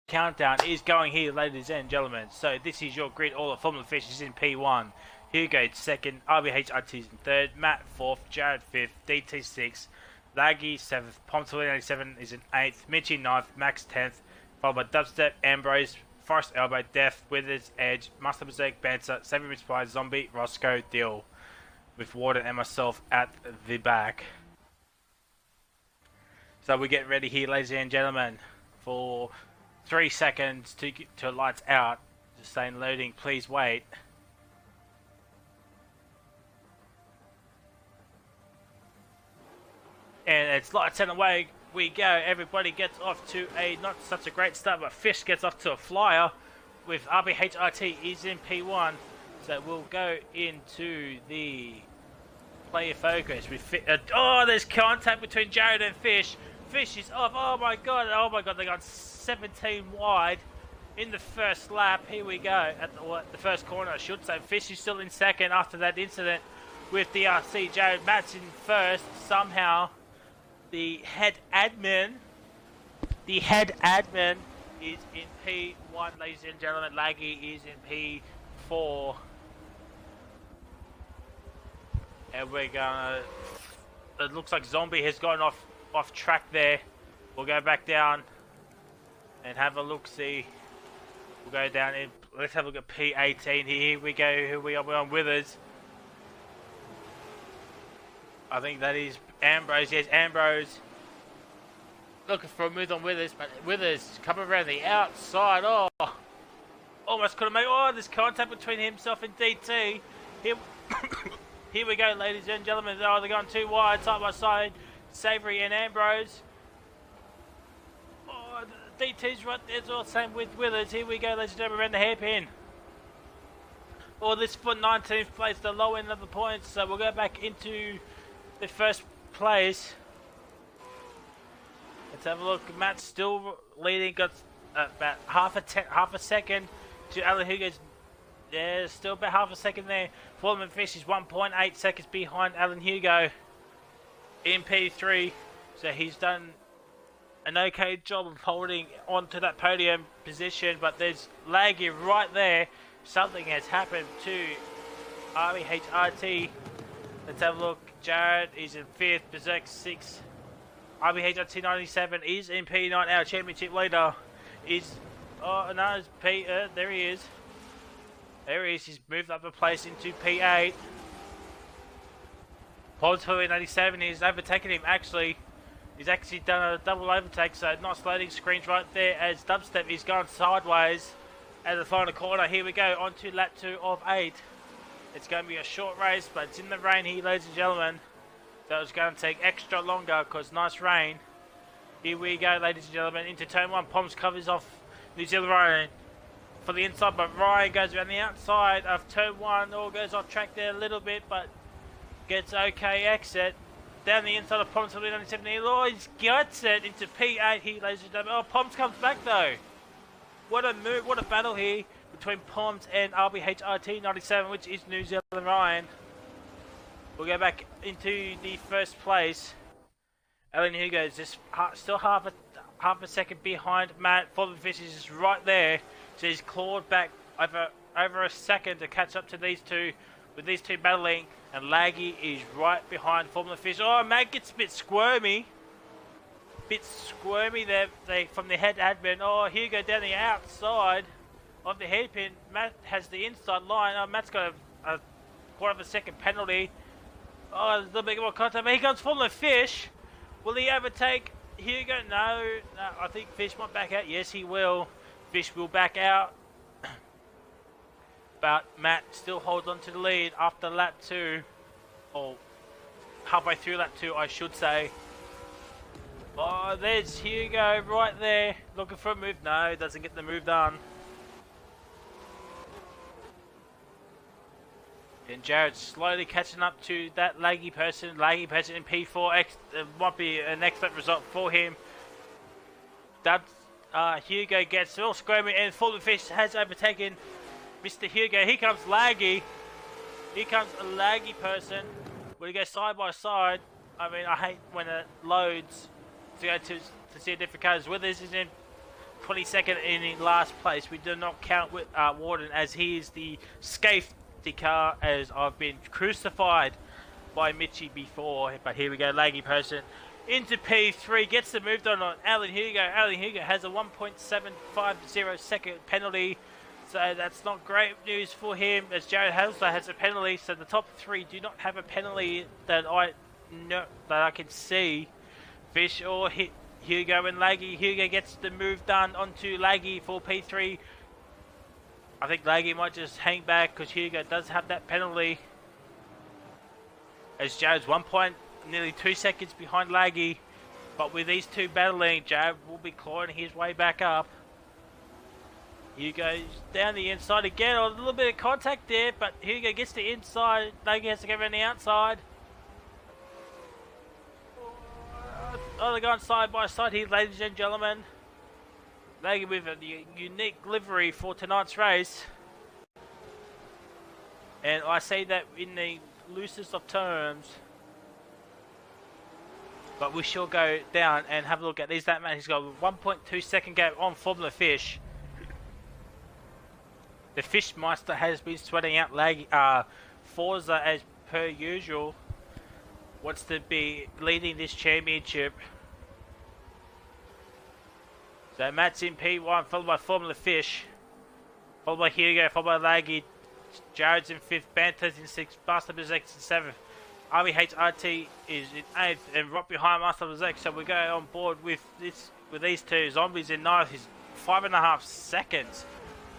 countdown is going here, ladies and gentlemen. So this is your grid. All the Formula Fish is in P1. Hugo second, RBHRT is in third, Matt fourth, Jared fifth, DT sixth, Laggy seventh, Pomsel 87 is in eighth, Mitchy ninth, Max 10th, followed by Dubstep, Ambrose, Forest Elbow, Death, Withers, Edge, Master Berserk, Banter, Saviour Inspired, Zombie, Roscoe, Dill, with Warden and myself at the back. So we're getting ready here, ladies and gentlemen, for 3 seconds to lights out. Just saying loading, please wait. And it's lights and away we go. Everybody gets off to a not such a great start, but Fish gets off to a flyer with RBHRT is in P1. So we'll go into the player focus. Oh, there's contact between Jared and Fish. Fish is off. Oh my god, they got 17 wide in the first lap. Here we go at the first corner, I should say. Fish is still in second after that incident with DRC. Jared Matt's in first. Somehow the head admin is in P1, ladies and gentlemen. Laggy is in P4. And we're gonna, it looks like Zombie has gone off track there. We'll go back down and have a look, see. We'll go down in, let's have a look at P18 here we go. Here we are, we're on Withers. I think that is Ambrose. Yes, Ambrose looking for a move on Withers, but Withers coming around the outside. Oh, almost couldn't make. Oh, there's contact between himself and DT. Here we go, ladies and gentlemen. Oh, they're going too wide, side by side. Savory and Ambrose. Oh, DT's right there. It's all the same with Withers. Here we go, ladies and gentlemen, around the hairpin. Oh, this for 19th place, the low end of the points. So we'll go back into the first place. Let's have a look. Matt's still leading. Got about half a second to Alan Hugo's. Yeah, still about half a second there. Foreman Fish is 1.8 seconds behind Alan Hugo in P3. So he's done an okay job of holding onto that podium position. But there's Laggy right there. Something has happened to RBHRT. Let's have a look. Jared is in 5th. Berserk 6th. RBHRT 97 is in P9. Our championship leader is... Oh, no, it's P... there he is. There he is. He's moved up a place into P8. Pod's 87 is overtaking him, actually. He's actually done a double overtake, so nice loading screens right there as Dubstep is going sideways at the final corner. Here we go, on to lap 2 of 8. It's going to be a short race, but it's in the rain here, ladies and gentlemen. So it's going to take extra longer because nice rain. Here we go, ladies and gentlemen, into turn 1. Poms covers off New Zealand Ryan for the inside, but Ryan goes around the outside of turn 1. All goes off track there a little bit, but gets okay exit. Down the inside of Poms for the 97. Oh, he's gets it into P8 here, ladies and gentlemen. Oh, Poms comes back though. What a move, what a battle here between Poms and RBHRT 97, which is New Zealand Ryan. We'll go back into the first place. Alan Hugo is just still half a second behind Matt. Foreman Fish is just right there. So he's clawed back over a second to catch up to these two, with these two battling. And Laggy is right behind Formula Fish. Oh, Matt gets a bit squirmy. There from the head admin. Oh, Hugo down the outside of the hairpin. Matt has the inside line. Oh, Matt's got a quarter of a second penalty. Oh, there's a little bit more contact. But here comes Formula Fish. Will he overtake Hugo? No, I think Fish might back out. Yes, he will. Fish will back out. But Matt still holds on to the lead after lap 2. Or halfway through lap 2, I should say. Oh, there's Hugo right there. Looking for a move. No, doesn't get the move done. And Jared slowly catching up to that laggy person in P4. Might be an excellent result for him. Hugo gets all squirmy, and Foreman Fish has overtaken Mr. Hugo. Here comes Laggy. Here comes a laggy person. We go side by side. I mean, I hate when it loads to go to see different cars. Withers is in 22nd in last place. We do not count with Warden, as he is the safety car, as I've been crucified by Mitchie before. But here we go, laggy person into P3, gets the move done on Alan Hugo. Alan Hugo has a 1.750 second penalty, so that's not great news for him, as Jared Hasler has a penalty. So the top three do not have a penalty that I can see. Fish or hit Hugo and Laggy. Hugo gets the move done onto Laggy for P3. I think Laggy might just hang back because Hugo does have that penalty, as Jared's nearly 2 seconds behind Laggy. But with these two battling, Jared will be clawing his way back up. Hugo's down the inside again. A little bit of contact there, but Hugo gets the inside. Laggy has to go around the outside. Oh, they're going side by side here, ladies and gentlemen. Laggy with a unique livery for tonight's race. And I say that in the loosest of terms. But we shall go down and have a look at these. That man, he's got a 1.2 second gap on Formula Fish. The Fishmeister has been sweating out Forza as per usual. Wants to be leading this championship. So Matt's in P1, followed by Formula Fish, followed by Hugo, followed by Laggy. Jared's in 5th, Banter's in 6th, Master Berserk's in 7th. RBHRT is in 8th, and right behind Master Berserk. So we go on board with these two. Zombies in 9th. He's 5.5 seconds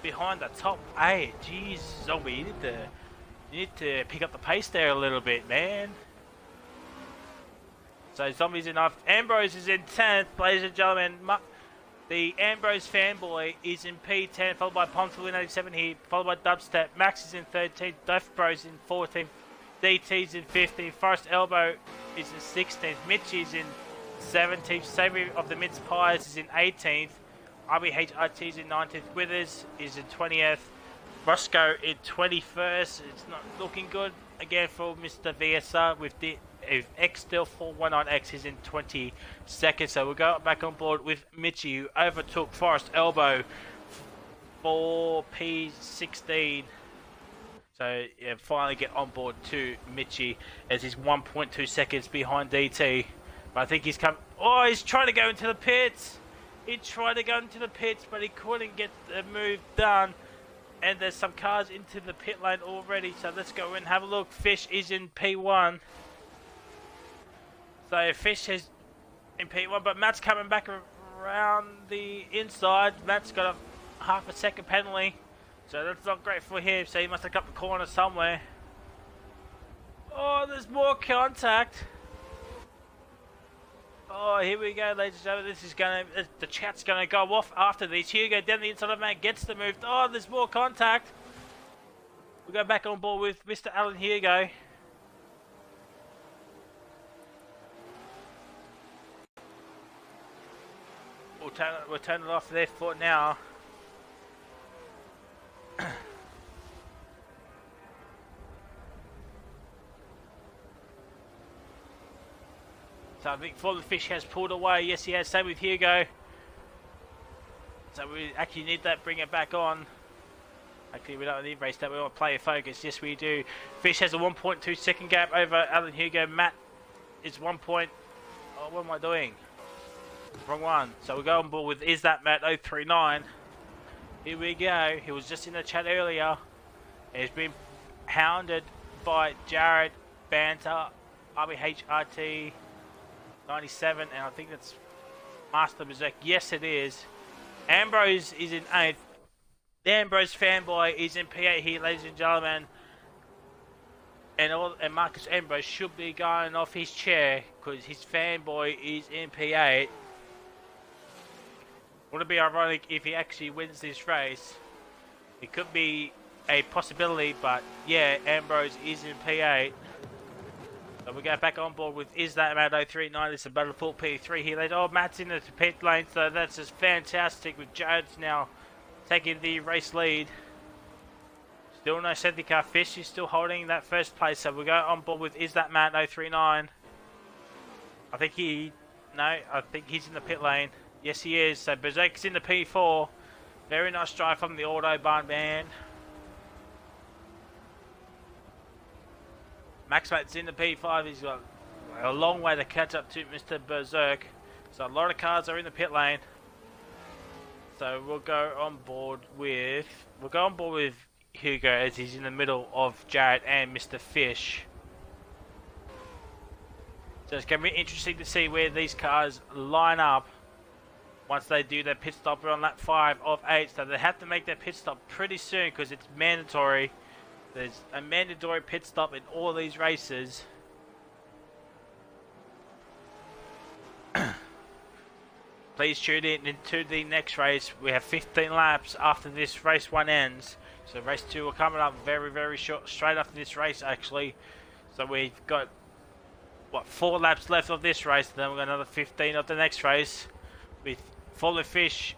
behind the top 8. Jeez, Zombie, you need to pick up the pace there a little bit, man. So Zombies in 9th. Ambrose is in 10th, ladies and gentlemen. The Ambrose fanboy is in P10, followed by Pomful in 87 here, followed by Dubstep. Max is in 13th, Duff Bros in 14th, DT's in 15th, Forest Elbow is in 16th, Mitch is in 17th, Savory of the Mince Pies is in 18th, RBHRT is in 19th, Withers is in 20th, Roscoe in 21st. It's not looking good again for Mr. VSR with the X-Still 419X is in 22nd. So we'll go back on board with Mitchie, who overtook Forest Elbow for P16. So yeah, finally get on board to Mitchie, as he's 1.2 seconds behind DT. But I think he's come. Oh, he's trying to go into the pits. He tried to go into the pits, but he couldn't get the move done. And there's some cars into the pit lane already. So let's go and have a look. Fish is in P1. So Fish is in P1, but Matt's coming back around the inside. Matt's got a half a second penalty, so that's not great for him. So he must have cut the corner somewhere. Oh, there's more contact. Oh, here we go, ladies and gentlemen. This is the chat's gonna go off after this. Hugo down the inside of Matt gets the move. Oh, there's more contact. We go back on board with Mr. Alan Hugo. We'll turn it off there for now. So I think Formula Fish has pulled away. Yes, he has. Same with Hugo. So we actually need that. Bring it back on. Actually, we don't need to race that. We want player focus. Yes, we do. Fish has a 1.2 second gap over Alan Hugo. Matt is 1 point. Oh, what am I doing? Wrong one. So we'll go on board with Is That Matt 039. Here we go. He was just in the chat earlier. He's been hounded by Jared, Banter, RBHRT 97, and I think that's Master Berserk. Yes, it is. Ambrose is in 8th. The Ambrose fanboy is in P8 here, ladies and gentlemen. And Marcus Ambrose should be going off his chair because his fanboy is in P8. Would it be ironic if he actually wins this race? It could be a possibility, but yeah, Ambrose is in P8. So we go back on board with Is That Matt 039. It's a battle for P3 here. Oh, Matt's in the pit lane, so that's just fantastic with Jared's now taking the race lead. Still no safety car. Fish is still holding that first place, so we go on board with Is That Matt 039. I think he's in the pit lane. Yes, he is. So Berserk's in the P4. Very nice drive from the Autobahn man. Maxmate's in the P5. He's got a long way to catch up to Mr. Berserk. So a lot of cars are in the pit lane. So we'll go on board with Hugo as he's in the middle of Jared and Mr. Fish. So it's going to be interesting to see where these cars line up once they do their pit stop. We're on lap 5 of 8, so they have to make their pit stop pretty soon because it's mandatory. There's a mandatory pit stop in all these races. Please tune in into the next race. We have 15 laps after this race 1 ends. So race 2 will coming up very short, straight after this race actually. So we've got, what, 4 laps left of this race, then we've got another 15 of the next race. With Fuller Fish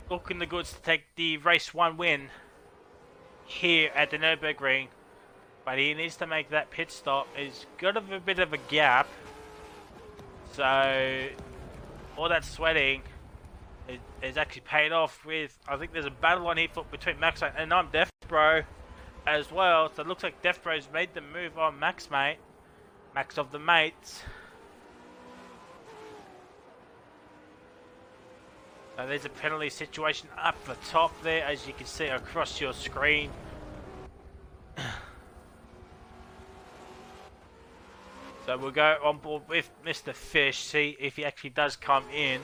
looking the goods to take the race 1 win here at the Nurburgring. But he needs to make that pit stop. He's got a bit of a gap. So all that sweating is actually paid off with, I think there's a battle on here between Maxmate and I'm Death Bro as well. So it looks like Death Bro's made the move on Maxmate. Max of the mates. So there's a penalty situation up the top there, as you can see across your screen. So we'll go on board with Mr. Fish, see if he actually does come in.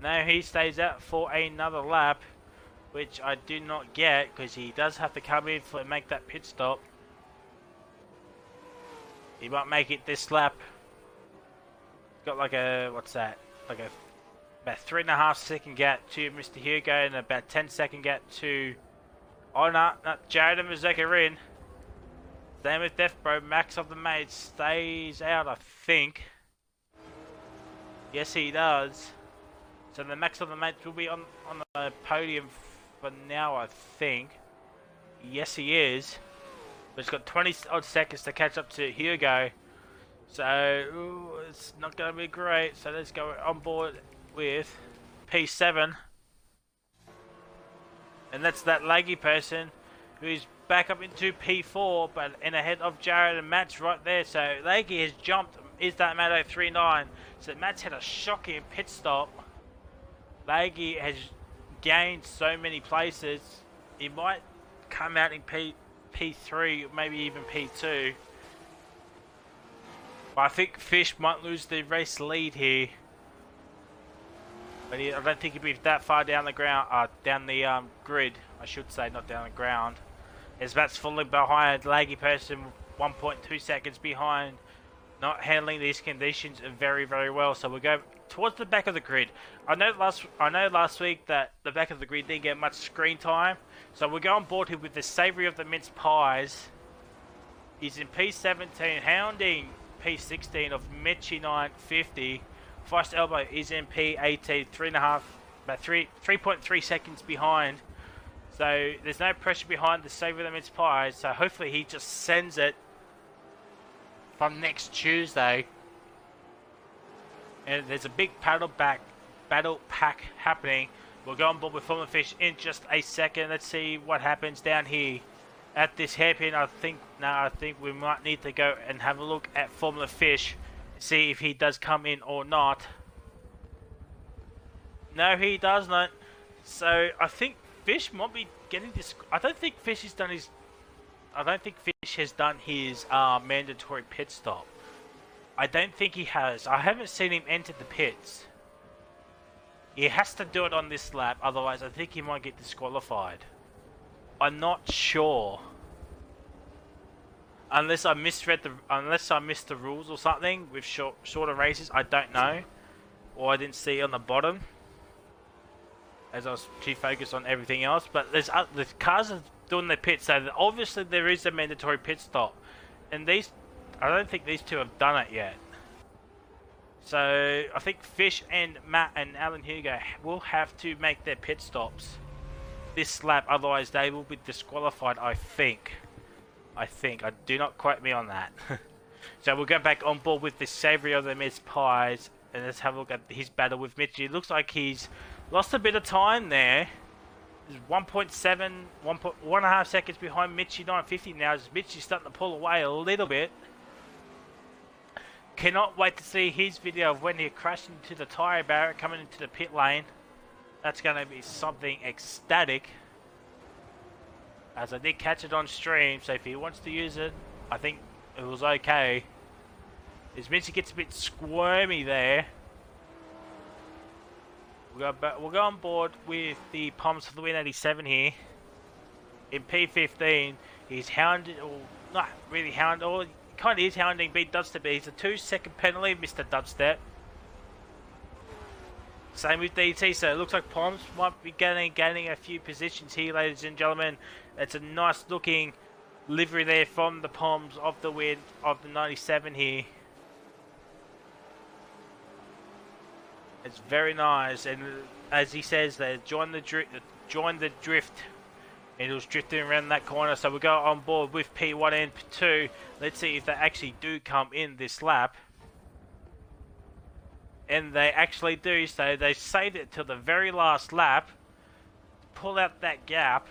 No, he stays out for another lap, which I do not get because he does have to come in to make that pit stop. He won't make it this lap. Got like a, what's that? Like a about 3.5 second gap to Mr. Hugo and about 10-second gap to, oh no, Jared and Berserk are in. Same with Death Bro. Max of the mates stays out, I think. Yes, he does. So the Max of the mates will be on the podium for now, I think. Yes, he is. But he's got 20 odd seconds to catch up to Hugo. So ooh, it's not going to be great. So let's go on board with P7. And that's that laggy person who's back up into P4, but in ahead of Jared and Matt's right there. So laggy has jumped. Is that Matt 039? So Matt's had a shocking pit stop. Laggy has gained so many places. He might come out in P3, maybe even P2. But I think Fish might lose the race lead here. But I don't think he'll be that far down the ground, down the grid, I should say, not down the ground. As Matt's fully behind, laggy person 1.2 seconds behind, not handling these conditions very well. So we'll go towards the back of the grid. I know last week that the back of the grid didn't get much screen time, so we'll go on board here with the savoury of the mince pies. He's in P17, hounding P16 of Mitchie 950. Frost Elbow is in P18, 3.3 seconds behind. So there's no pressure behind the savoury of the mince pies. So hopefully he just sends it from next Tuesday. And there's a big battle pack happening. We'll go on board with Formula Fish in just a second. Let's see what happens down here at this hairpin. I think we might need to go and have a look at Formula Fish, see if he does come in or not. No, he does not. So I think Fish might be getting this. I don't think Fish has done his mandatory pit stop. I don't think he has. I haven't seen him enter the pits. He has to do it on this lap, otherwise I think he might get disqualified. I'm not sure. Unless I missed the rules or something with shorter races, I don't know. Or I didn't see it on the bottom, as I was too focused on everything else. But the cars are doing their pits, so obviously there is a mandatory pit stop. And I don't think these two have done it yet. So I think Fish and Matt and Alan Hugo will have to make their pit stops this lap, otherwise they will be disqualified, I think. Do not quote me on that. So we'll go back on board with the savoury of the mince pies, and let's have a look at his battle with Mitchy. It looks like he's lost a bit of time there. He's 1.5 seconds behind Mitchy 950 now. As Mitchy's starting to pull away a little bit. Cannot wait to see his video of when he crashed into the tyre barrier coming into the pit lane. That's going to be something ecstatic. As I did catch it on stream, so if he wants to use it, I think it was okay. As Mitchy gets a bit squirmy there. We'll go on board with the Palms for the win 87 here. In P15, he's hounded, or not really hounded, or kind of is hounding beat Dubstep, but he's a 2-second penalty, Mr. Dubstep. Same with DT, so it looks like Palms might be gaining a few positions here, ladies and gentlemen. It's a nice looking livery there from the Palms of the win of the 97 here. It's very nice, and as he says there, join the drift. And it was drifting around that corner, so we'll go on board with P1 and P2. Let's see if they actually do come in this lap. And they actually do, so they saved it till the very last lap. Pull out that gap.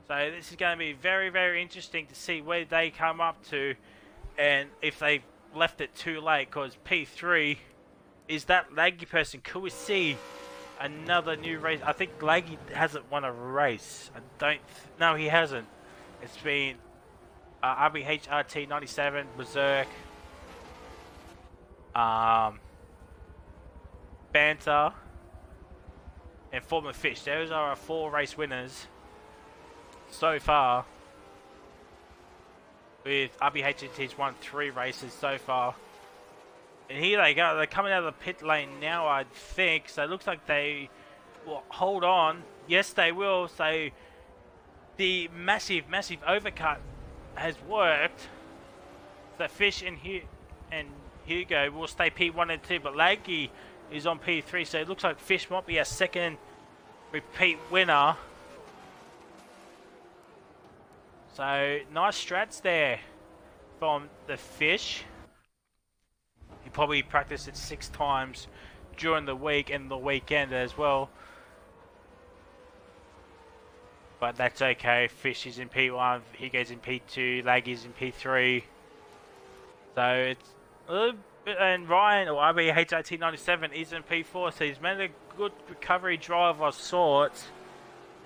So this is going to be very, very interesting to see where they come up to. And if they left it too late, because P3 is that laggy person. Could we see another new race? I think Laggy hasn't won a race. No, he hasn't. It's been RBH RT 97, Berserk, Banter, and Former Fish. Those are our 4 race winners so far. With RBHT's won 3 races so far. And here they go. They're coming out of the pit lane now, I think. So it looks like they will hold on. Yes, they will. So the massive overcut has worked. So Fish and Hugo will stay P1 and 2. But Laggy is on P3. So it looks like Fish might be a second repeat winner. So nice strats there from the Fish. He probably practiced it 6 times during the week and the weekend as well. But that's okay. Fish is in P1, Hugo's in P2, Laggy's in P3. So it's a little bit, and Ryan or RBHIT97 is in P4, so he's made a good recovery drive of sorts.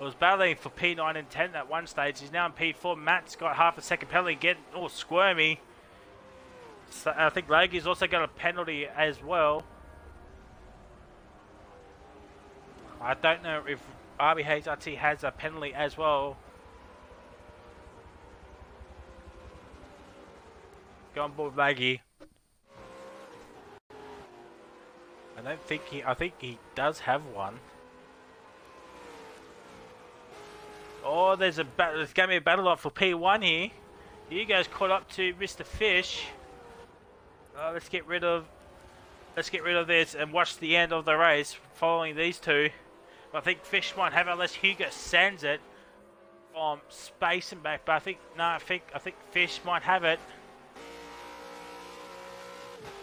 I was battling for P9 and 10 at one stage. He's now in P4. Matt's got half a second penalty, getting all squirmy. So I think Laggy's also got a penalty as well. I don't know if RBHRT has a penalty as well. Go on board Laggy. I think he does have one. Oh, there's going to be a battle up for P1 here. Hugo's caught up to Mr. Fish. Let's get rid of this and watch the end of the race following these two. But I think Fish might have it unless Hugo sends it from space and back. But I think Fish might have it.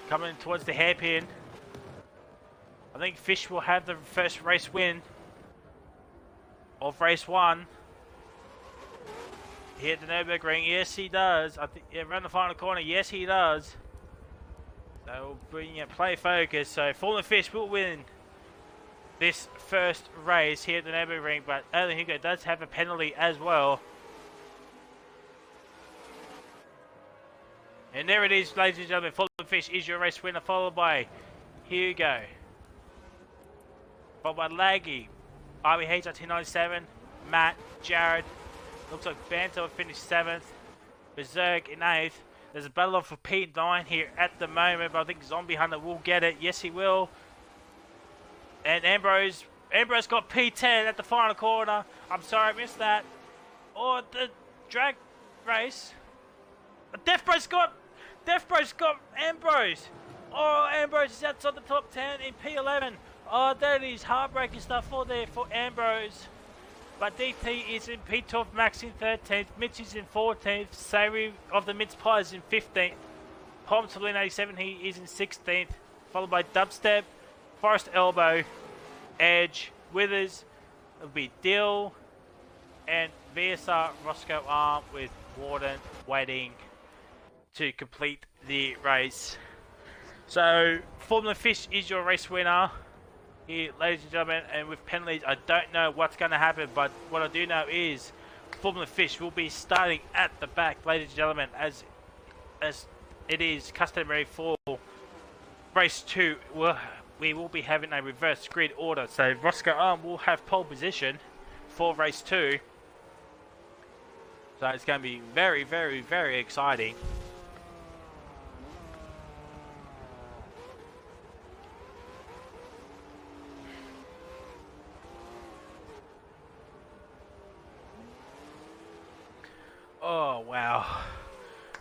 Coming towards the hairpin. I think Fish will have the first race win of race 1. Here at the Nurburgring, yes he does. I think around the final corner, yes he does. So we'll bring you play focus. So Fallen Fish will win this first race here at the Nurburgring, but Erlen Hugo does have a penalty as well. And there it is, ladies and gentlemen. Fallen Fish is your race winner, followed by Hugo, followed by Laggy, RBH at 97, Matt, Jared. Looks like Banter will finish 7th. Berserk in 8th. There's a battle off for P9 here at the moment, but I think Zombie Hunter will get it. Yes, he will. And Ambrose got P10 at the final corner. I'm sorry, I missed that. Oh, the drag race. Death Bros got Ambrose. Oh, Ambrose is outside the top 10 in P11. Oh, that is heartbreaking stuff for Ambrose. But DT is in P12, Max in 13th, Mitch is in 14th, Savory of the Mince Pie is in 15th, Palm Toblin 87, he is in 16th, followed by Dubstep, Forest Elbow, Edge, Withers, it'll be Dill, and VSR Roscoe Arm with Warden waiting to complete the race. So, Formula Fish is your race winner here, ladies and gentlemen, and with penalties, I don't know what's going to happen, but what I do know is Formula Fish will be starting at the back, ladies and gentlemen, as it is customary for race 2. We will be having a reverse grid order, so Roscoe Arm will have pole position for race 2. So it's going to be very, very, very exciting. Oh, wow.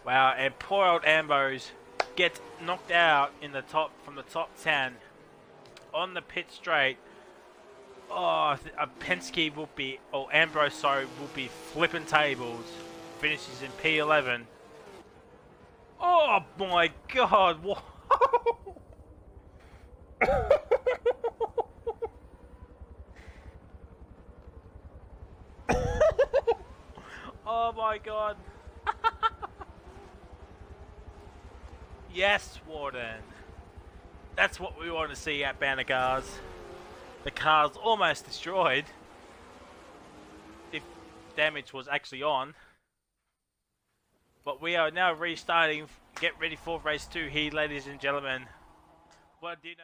Wow, and poor old Ambos gets knocked out in the top from the top 10 on the pit straight. Oh, Penske will be, or Ambrose, sorry, will be flipping tables. Finishes in P11. Oh my God! Whoa. Oh my God! Yes, Warden. That's what we want to see at BANTERCARS. The car's almost destroyed. If damage was actually on. But we are now restarting. Get ready for race 2 here, ladies and gentlemen. What do you know?